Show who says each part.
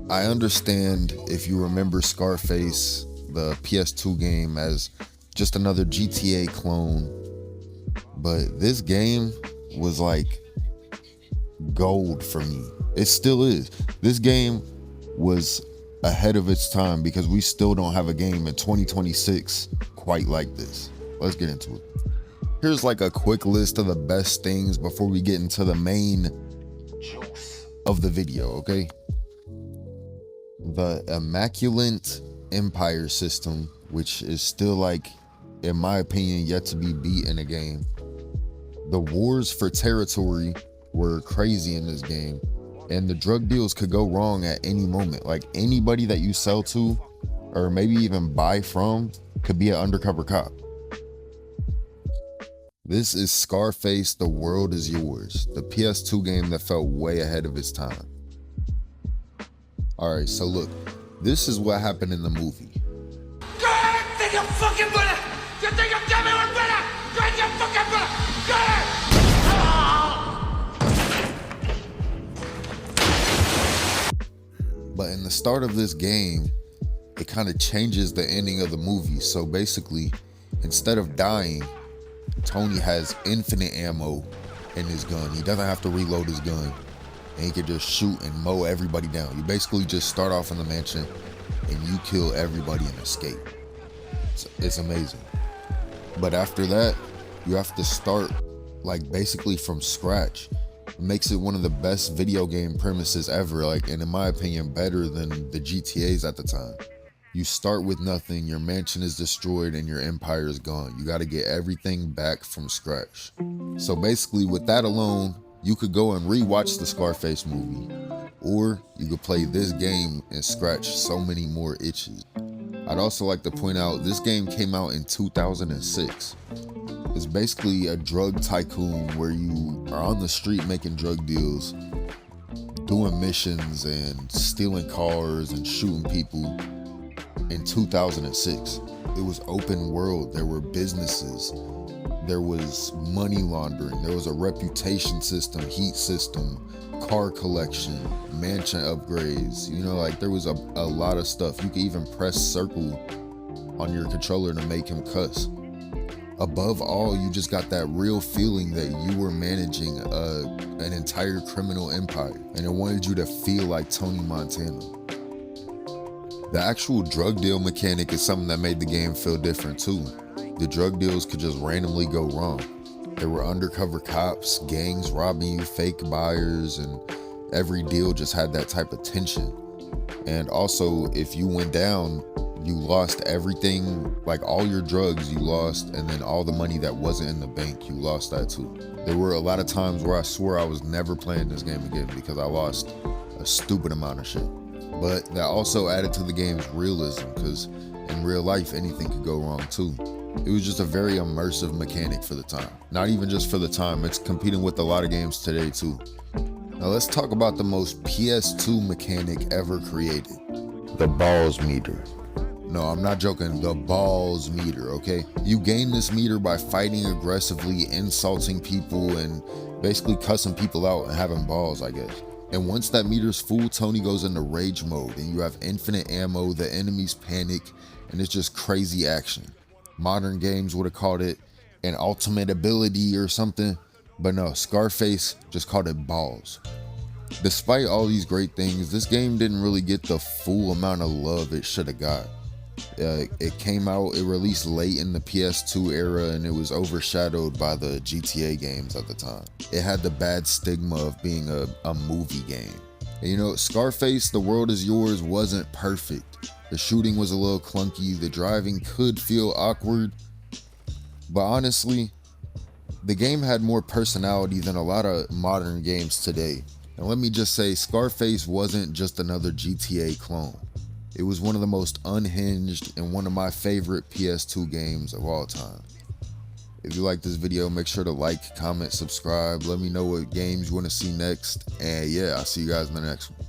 Speaker 1: I understand if you remember Scarface, the PS2 game, as just another GTA clone, but this game was like gold for me. It still is. This game was ahead of its time because we still don't have a game in 2026 quite like this. Let's get into it. Here's like a quick list of the best things before we get into the main juice of the video, okay? The immaculate Empire system, which is still, like, in my opinion, yet to be beat in a game. The wars for territory were crazy in this game, and the drug deals could go wrong at any moment. Like, anybody that you sell to or maybe even buy from could be an undercover cop. This is Scarface, The World Is Yours, the PS2 game that felt way ahead of its time. Alright, so look, this is what happened in the movie.
Speaker 2: Go ahead, take your fucking bullet! You think you're coming with bullet? Take your fucking bullet! Go ahead!
Speaker 1: But in the start of this game, it kind of changes the ending of the movie. So basically, instead of dying, Tony has infinite ammo in his gun. He doesn't have to reload his gun. And he can just shoot and mow everybody down. You basically just start off in the mansion and you kill everybody and escape. It's amazing. But after that, you have to start like basically from scratch. It makes it one of the best video game premises ever, like, and in my opinion, better than the GTAs at the time. You start with nothing, your mansion is destroyed, and your empire is gone. You got to get everything back from scratch. So basically, with that alone, you could go and rewatch the Scarface movie, or you could play this game and scratch so many more itches. I'd also like to point out, this game came out in 2006. It's basically a drug tycoon where you are on the street making drug deals, doing missions and stealing cars and shooting people. In 2006, it was open world. There were businesses, there was money laundering, there was a reputation system, heat system, car collection, mansion upgrades, you know, like there was a lot of stuff. You could even press circle on your controller to make him cuss. Above all, you just got that real feeling that you were managing an entire criminal empire, and it wanted you to feel like Tony Montana. The actual drug deal mechanic is something that made the game feel different too. The drug deals could just randomly go wrong. There were undercover cops, gangs robbing you, fake buyers, and every deal just had that type of tension. And also, if you went down, you lost everything, like all your drugs you lost, and then all the money that wasn't in the bank, you lost that too. There were a lot of times where I swore I was never playing this game again because I lost a stupid amount of shit. But that also added to the game's realism, because in real life, anything could go wrong too. It was just a very immersive mechanic for the time. Not even just for the time, it's competing with a lot of games today too. Now let's talk about the most PS2 mechanic ever created. The balls meter. No, I'm not joking, the balls meter, okay? You gain this meter by fighting aggressively, insulting people, and basically cussing people out and having balls, I guess. And once that meter's full, Tony goes into rage mode and you have infinite ammo, the enemies panic, and it's just crazy action. Modern games would have called it an ultimate ability or something, but no, Scarface just called it balls. Despite all these great things, this game didn't really get the full amount of love it should have got. It released late in the PS2 era, and it was overshadowed by the GTA games at the time. It had the bad stigma of being a movie game. And you know, Scarface, The World Is Yours wasn't perfect. The shooting was a little clunky, the driving could feel awkward, but honestly, the game had more personality than a lot of modern games today. And let me just say, Scarface wasn't just another GTA clone. It was one of the most unhinged and one of my favorite PS2 games of all time. If you like this video, make sure to like, comment, subscribe. Let me know what games you want to see next. And yeah, I'll see you guys in the next one.